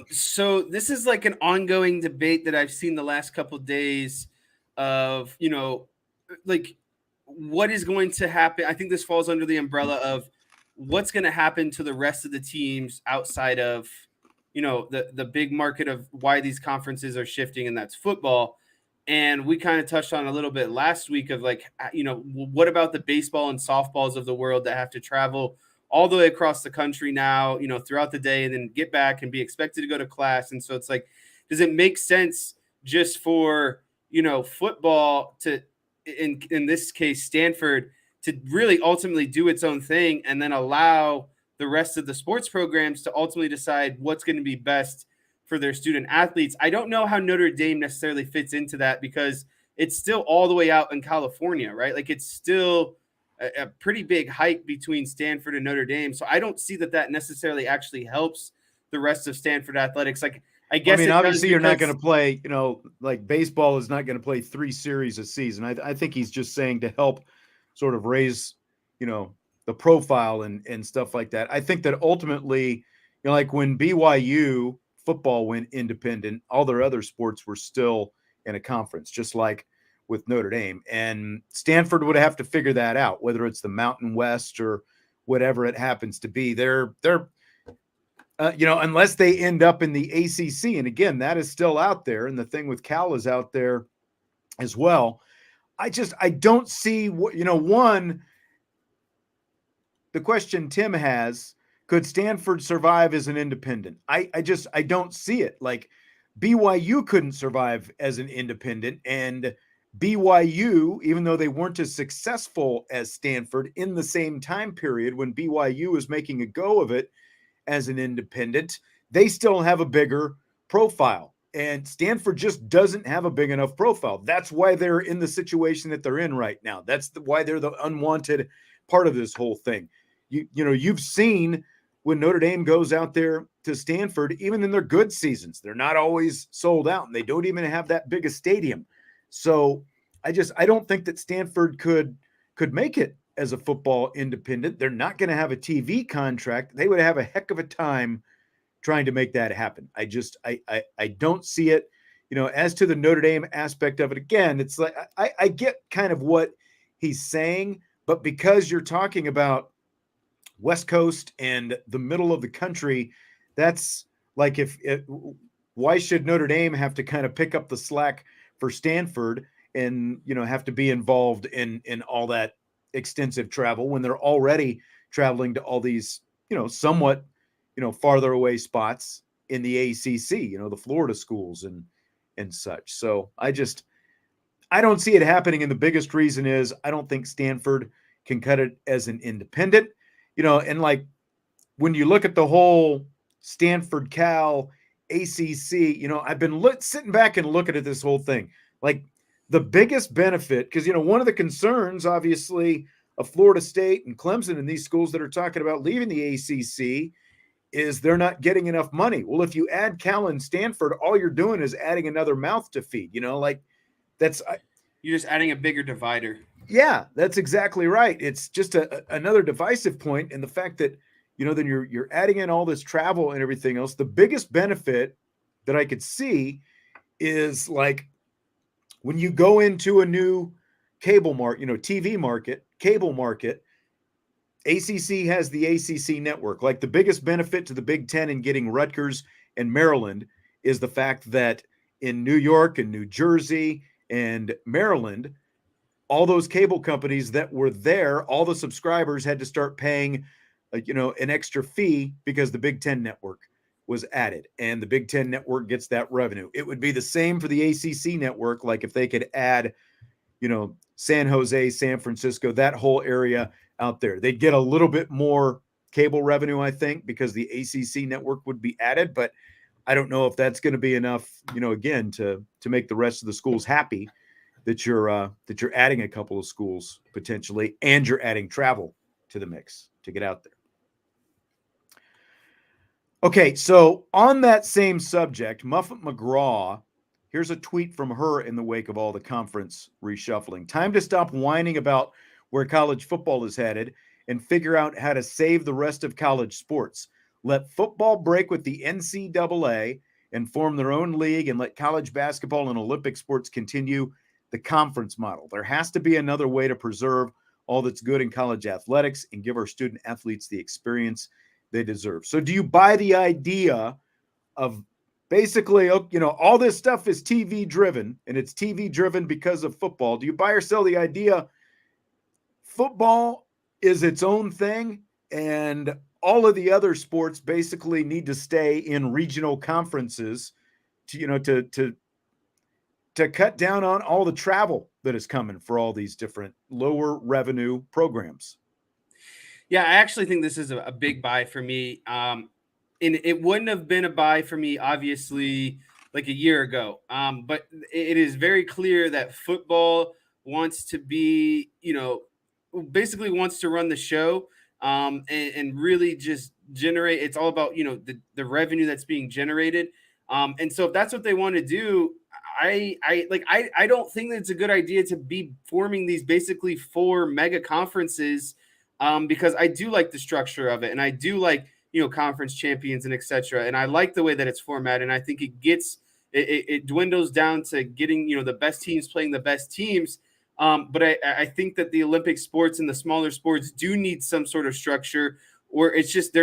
So this is like an ongoing debate that I've seen the last couple of days of, like what is going to happen. I think this falls under the umbrella of what's going to happen to the rest of the teams outside of, the big market of why these conferences are shifting, and that's football. And we kind of touched on a little bit last week of like, what about the baseball and softballs of the world that have to travel all the way across the country now, throughout the day, and then get back and be expected to go to class. And so it's like, does it make sense just for, football to, in this case, Stanford, to really ultimately do its own thing and then allow the rest of the sports programs to ultimately decide what's going to be best for their student athletes? I don't know how Notre Dame necessarily fits into that, because it's still all the way out in California, right? Like it's still a pretty big hike between Stanford and Notre Dame. So I don't see that necessarily actually helps the rest of Stanford athletics. Like, I guess obviously you're not going to play, like baseball is not going to play 3 series a season. I think he's just saying to help sort of raise, the profile and stuff like that. I think that ultimately, like when BYU football went independent, all their other sports were still in a conference, just like with Notre Dame. And Stanford would have to figure that out, whether it's the Mountain West or whatever it happens to be. They're unless they end up in the ACC. And again, that is still out there. And the thing with Cal is out there as well. I don't see what, one, the question Tim has, could Stanford survive as an independent? I don't see it. Like BYU couldn't survive as an independent, and BYU, even though they weren't as successful as Stanford in the same time period when BYU was making a go of it as an independent, they still have a bigger profile. And Stanford just doesn't have a big enough profile. That's why they're in the situation that they're in right now. That's why they're the unwanted part of this whole thing. You've seen when Notre Dame goes out there to Stanford, even in their good seasons, they're not always sold out, and they don't even have that big a stadium. So I don't think that Stanford could make it as a football independent. They're not going to have a TV contract. They would have a heck of a time trying to make that happen. I don't see it. As to the Notre Dame aspect of it, again, it's like I get kind of what he's saying, but because you're talking about West Coast and the middle of the country, that's like why should Notre Dame have to kind of pick up the slack for Stanford and have to be involved in all that extensive travel when they're already traveling to all these somewhat farther away spots in the ACC, the Florida schools and such. So I don't see it happening, and the biggest reason is I don't think Stanford can cut it as an independent. And like when you look at the whole Stanford Cal ACC, I've been sitting back and looking at this whole thing. Like the biggest benefit, because one of the concerns, obviously, of Florida State and Clemson and these schools that are talking about leaving the ACC is they're not getting enough money. Well, if you add Cal and Stanford, all you're doing is adding another mouth to feed. You're just adding a bigger divider. Yeah, that's exactly right. It's just another divisive point, and the fact that then you're adding in all this travel and everything else. The biggest benefit that I could see is like when you go into a new cable market, TV market, cable market. ACC has the ACC network. Like the biggest benefit to the Big Ten in getting Rutgers and Maryland is the fact that in New York and New Jersey and Maryland, all those cable companies that were there, all the subscribers had to start paying, an extra fee because the Big Ten network was added, and the Big Ten network gets that revenue. It would be the same for the ACC network. Like if they could add, San Jose, San Francisco, that whole area out there, they'd get a little bit more cable revenue, I think, because the ACC network would be added. But I don't know if that's going to be enough, again, to make the rest of the schools happy that you're adding a couple of schools potentially, and you're adding travel to the mix to get out there. Okay, so on that same subject, Muffet McGraw, here's a tweet from her in the wake of all the conference reshuffling. Time to stop whining about where college football is headed and figure out how to save the rest of college sports. Let football break with the NCAA and form their own league, and let college basketball and Olympic sports continue. the conference model. There has to be another way to preserve all that's good in college athletics and give our student athletes the experience they deserve. So do you buy the idea of basically, all this stuff is TV driven, and it's TV driven because of football? Do you buy or sell the idea football is its own thing and all of the other sports basically need to stay in regional conferences to cut down on all the travel that is coming for all these different lower revenue programs? Yeah, I actually think this is a big buy for me. And it wouldn't have been a buy for me, obviously, like a year ago. But it is very clear that football wants to be, basically wants to run the show, and really just generate. It's all about, the revenue that's being generated. And so if that's what they want to do, I don't think that it's a good idea to be forming these basically 4 mega conferences, because I do like the structure of it, and I do like, conference champions and etc. And I like the way that it's formatted, and I think it dwindles down to getting, the best teams playing the best teams. But I think that the Olympic sports and the smaller sports do need some sort of structure, or it's just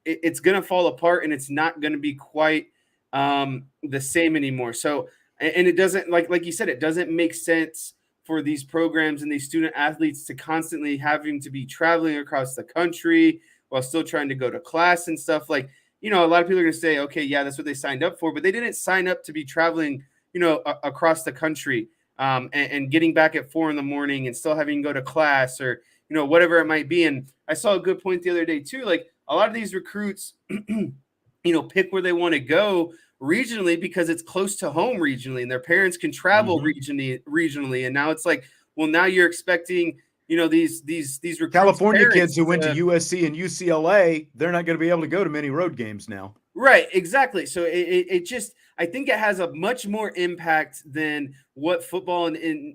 it's going to fall apart, and it's not going to be quite the same anymore. So, and it doesn't, like you said, it doesn't make sense for these programs and these student athletes to constantly having to be traveling across the country while still trying to go to class and stuff. Like, a lot of people are going to say, okay, yeah, that's what they signed up for, but they didn't sign up to be traveling, across the country, and getting back at 4 a.m. and still having to go to class, or, whatever it might be. And I saw a good point the other day too. Like, a lot of these recruits, pick where they want to go regionally because it's close to home regionally, and their parents can travel regionally. And now it's like, well, now you're expecting, these recruits, California kids who went to USC and UCLA, they're not going to be able to go to many road games now. Right, exactly. So it just, I think it has a much more impact than what football and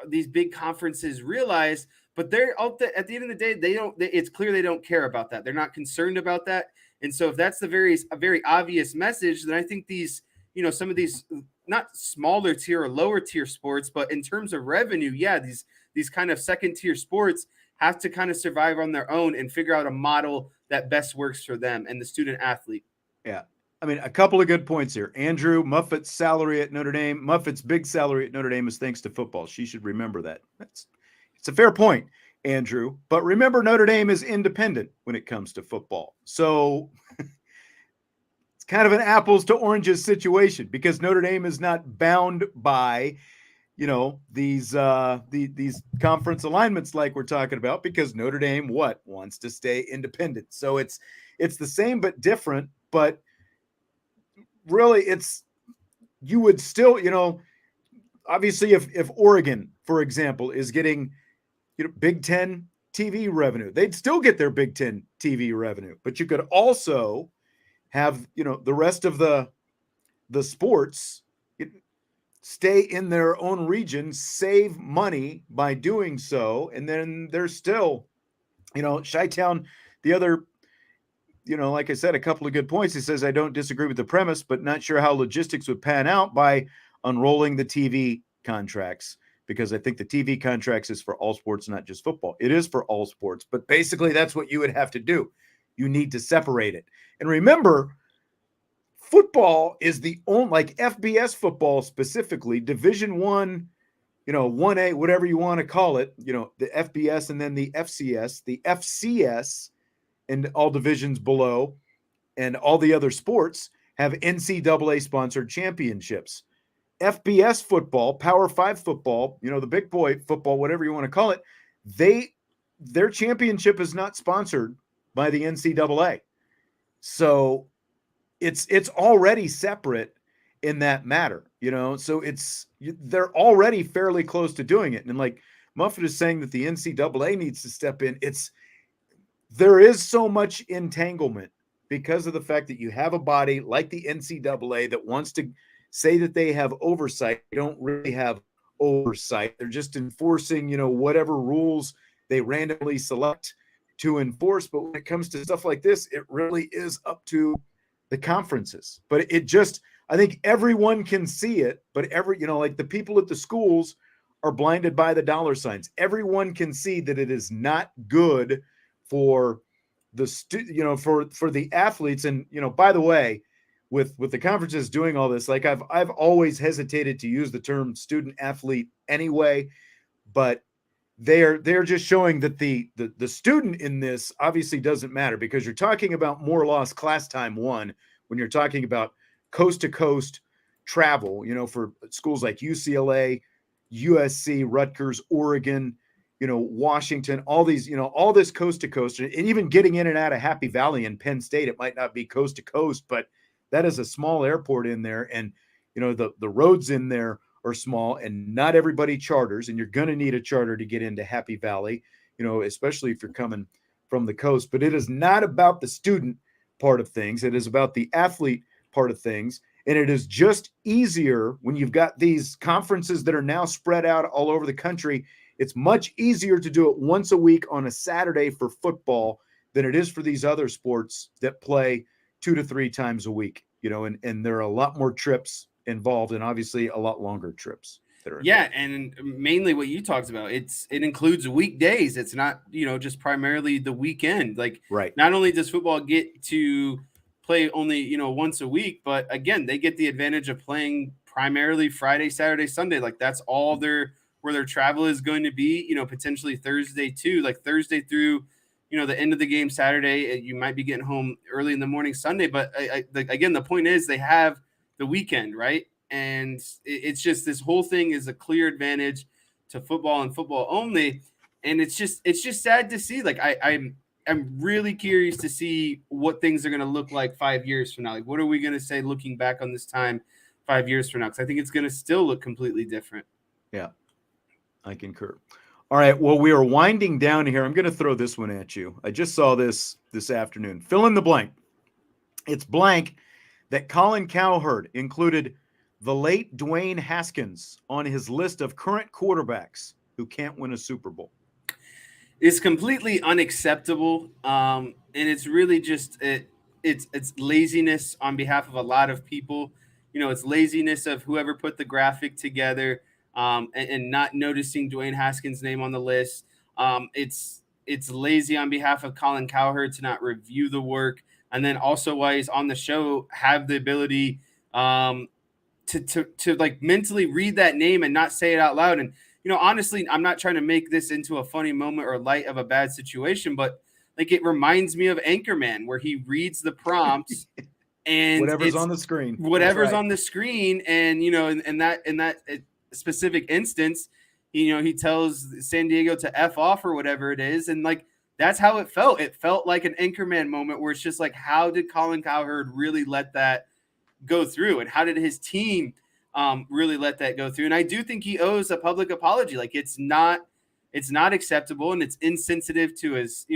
these big conferences realize. But they're at the end of the day, it's clear they don't care about that. They're not concerned about that. And so if that's a very obvious message, then I think these, some of these not smaller tier or lower tier sports, but in terms of revenue, yeah, these kind of second tier sports have to kind of survive on their own and figure out a model that best works for them and the student athlete. Yeah. I mean, a couple of good points here. Andrew, Muffet's salary at Notre Dame, Muffet's big salary at Notre Dame is thanks to football. She should remember that. It's a fair point, Andrew. But remember, Notre Dame is independent when it comes to football. So it's kind of an apples to oranges situation because Notre Dame is not bound by, these conference alignments like we're talking about, because Notre Dame wants to stay independent. So it's the same but different. But really, you would still, obviously if Oregon, for example, is getting, Big Ten TV revenue, they'd still get their Big Ten TV revenue. But you could also have, the rest of the sports stay in their own region, save money by doing so. And then there's still, Chi-Town, the other, like I said, a couple of good points. He says, I don't disagree with the premise, but not sure how logistics would pan out by unrolling the TV contracts, because I think the TV contracts is for all sports, not just football. It is for all sports, but basically that's what you would have to do. You need to separate it. And remember, football is the only, like FBS football specifically, Division I, 1A, whatever you want to call it, the FBS and then the FCS and all divisions below and all the other sports have NCAA sponsored championships. FBS football, Power 5 football, the big boy football, whatever you want to call it, their championship is not sponsored by the NCAA. So it's already separate in that matter, so they're already fairly close to doing it. And like Muffet is saying that the NCAA needs to step in. There is so much entanglement because of the fact that you have a body like the NCAA that wants to say that they have oversight. They don't really have oversight. They're just enforcing, whatever rules they randomly select to enforce. But when it comes to stuff like this, it really is up to the conferences. But I think everyone can see it, but like the people at the schools are blinded by the dollar signs. Everyone can see that it is not good for for the athletes. And, by the way, with the conferences doing all this, like I've always hesitated to use the term student athlete anyway, but they're just showing that the student in this obviously doesn't matter, because you're talking about more lost class time when you're talking about coast to coast travel, for schools like UCLA, USC, Rutgers, Oregon, Washington, all these, all this coast to coast, and even getting in and out of Happy Valley and Penn State. It might not be coast to coast, but that is a small airport in there. And, the roads in there are small, and not everybody charters, and you're going to need a charter to get into Happy Valley, especially if you're coming from the coast. But it is not about the student part of things. It is about the athlete part of things. And it is just easier when you've got these conferences that are now spread out all over the country. It's much easier to do it once a week on a Saturday for football than it is for these other sports that play 2 to 3 times a week, and there are a lot more trips involved, and obviously a lot longer trips that are involved. Yeah, and mainly what you talked about, it includes weekdays. It's not, just primarily the weekend. Like, right. Not only does football get to play only, once a week, but again, they get the advantage of playing primarily Friday, Saturday, Sunday. Like, that's all where their travel is going to be, potentially Thursday too, like Thursday through, the end of the game Saturday. You might be getting home early in the morning Sunday, but again, the point is they have the weekend, right? And it's just, this whole thing is a clear advantage to football and football only. And it's just sad to see. Like, I'm really curious to see what things are going to look like 5 years from now. Like, what are we going to say looking back on this time 5 years from now? Because I think it's going to still look completely different. Yeah, I concur. All right, well, we are winding down here. I'm going to throw this one at you. I just saw this afternoon. Fill in the blank. It's blank that Colin Cowherd included the late Dwayne Haskins on his list of current quarterbacks who can't win a Super Bowl. It's completely unacceptable, and it's really just it's laziness on behalf of a lot of people. It's laziness of whoever put the graphic together, and not noticing Dwayne Haskins' name on the list. It's lazy on behalf of Colin Cowherd to not review the work, and then also while he's on the show, have the ability to like mentally read that name and not say it out loud. And honestly, I'm not trying to make this into a funny moment or light of a bad situation, but like, it reminds me of Anchorman, where he reads the prompts and whatever's on the screen, on the screen. And, in that specific instance, he tells San Diego to F off or whatever it is. And like, that's how it felt. It felt like an Anchorman moment, where it's just like, how did Colin Cowherd really let that go through? And how did his team really let that go through? And I do think he owes a public apology. Like, it's not acceptable, and it's insensitive to his,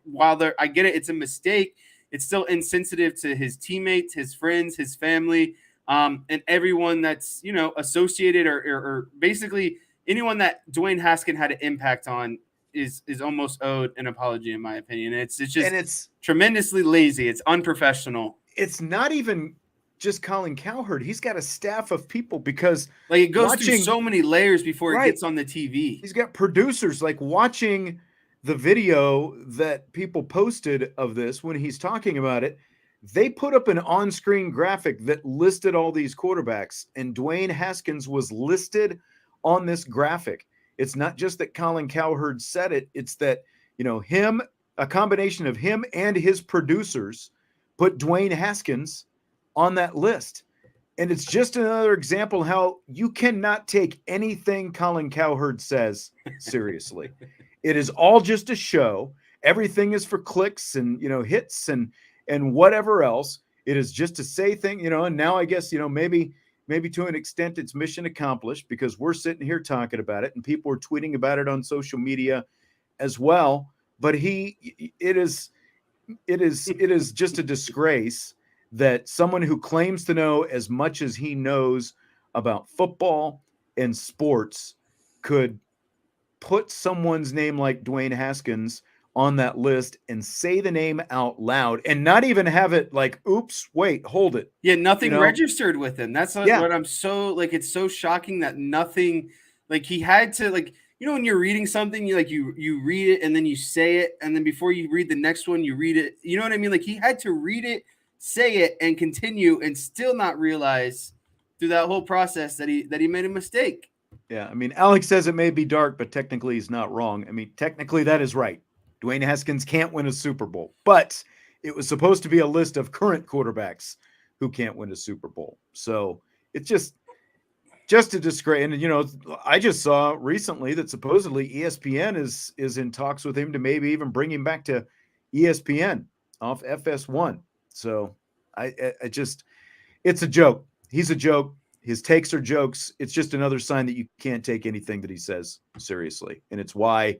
while I get it, it's a mistake. It's still insensitive to his teammates, his friends, his family, and everyone that's, associated or basically anyone that Dwayne Haskins had an impact on is almost owed an apology, in my opinion. It's tremendously lazy. It's unprofessional. It's not even just Colin Cowherd. He's got a staff of people, because like, it goes through so many layers before it gets on the TV. He's got producers, like, watching the video that people posted of this when he's talking about it. They put up an on-screen graphic that listed all these quarterbacks, and Dwayne Haskins was listed on this graphic. It's not just that Colin Cowherd said it. It's that, a combination of him and his producers put Dwayne Haskins on that list. And it's just another example how you cannot take anything Colin Cowherd says seriously. It is all just a show. Everything is for clicks and, hits and whatever else. It is just to say things, and now I guess, maybe to an extent it's mission accomplished, because we're sitting here talking about it and people are tweeting about it on social media as well. But it is just a disgrace that someone who claims to know as much as he knows about football and sports could put someone's name like Dwayne Haskins on that list and say the name out loud and not even have it like, oops, wait, hold it. Yeah, nothing registered with him. That's what I'm so, like, it's so shocking that nothing Like he had to, like, you know, when you're reading something, you read it and then you say it, and then before you read the next one, you read it. You know what I mean? Like he had to read it, say it, and continue, and still not realize through that whole process that he made a mistake. Yeah, I mean, Alex says it may be dark, but technically he's not wrong. I mean, technically that is right. Dwayne Haskins can't win a Super Bowl, but it was supposed to be a list of current quarterbacks who can't win a Super Bowl. So it's just a disgrace. And I just saw recently that supposedly ESPN is in talks with him to maybe even bring him back to ESPN off FS1. So I just, it's a joke. He's a joke. His takes are jokes. It's just another sign that you can't take anything that he says seriously. And it's why,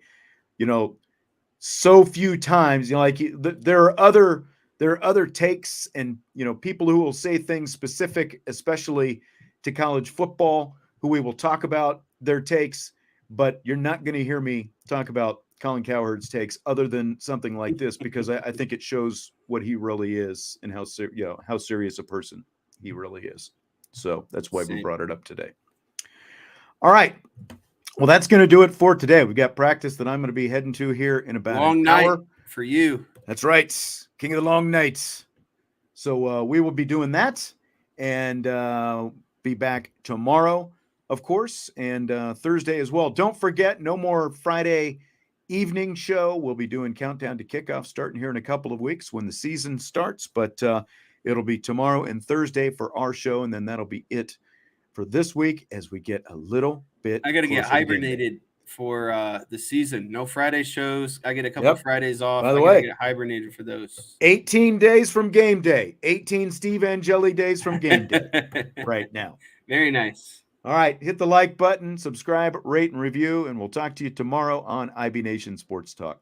so few times, like there are other takes and, people who will say things specific, especially to college football, who we will talk about their takes, but you're not going to hear me talk about Colin Cowherd's takes other than something like this, because I think it shows what he really is and how serious a person he really is. So that's why we brought it up today. All right. Well, that's going to do it for today. We've got practice that I'm going to be heading to here in about an hour. Night for you. That's right. King of the long nights. So we will be doing that and be back tomorrow, of course, and Thursday as well. Don't forget, no more Friday evening show. We'll be doing Countdown to Kickoff starting here in a couple of weeks when the season starts, but it'll be tomorrow and Thursday for our show, and then that'll be it for this week as we get a little bit. I got to get hibernated for the season. No Friday shows. I get a couple Fridays off. By the way, get hibernated for those. 18 days from game day. 18 Steve Angeli days from game day right now. Very nice. All right. Hit the like button, subscribe, rate, and review, and we'll talk to you tomorrow on IB Nation Sports Talk.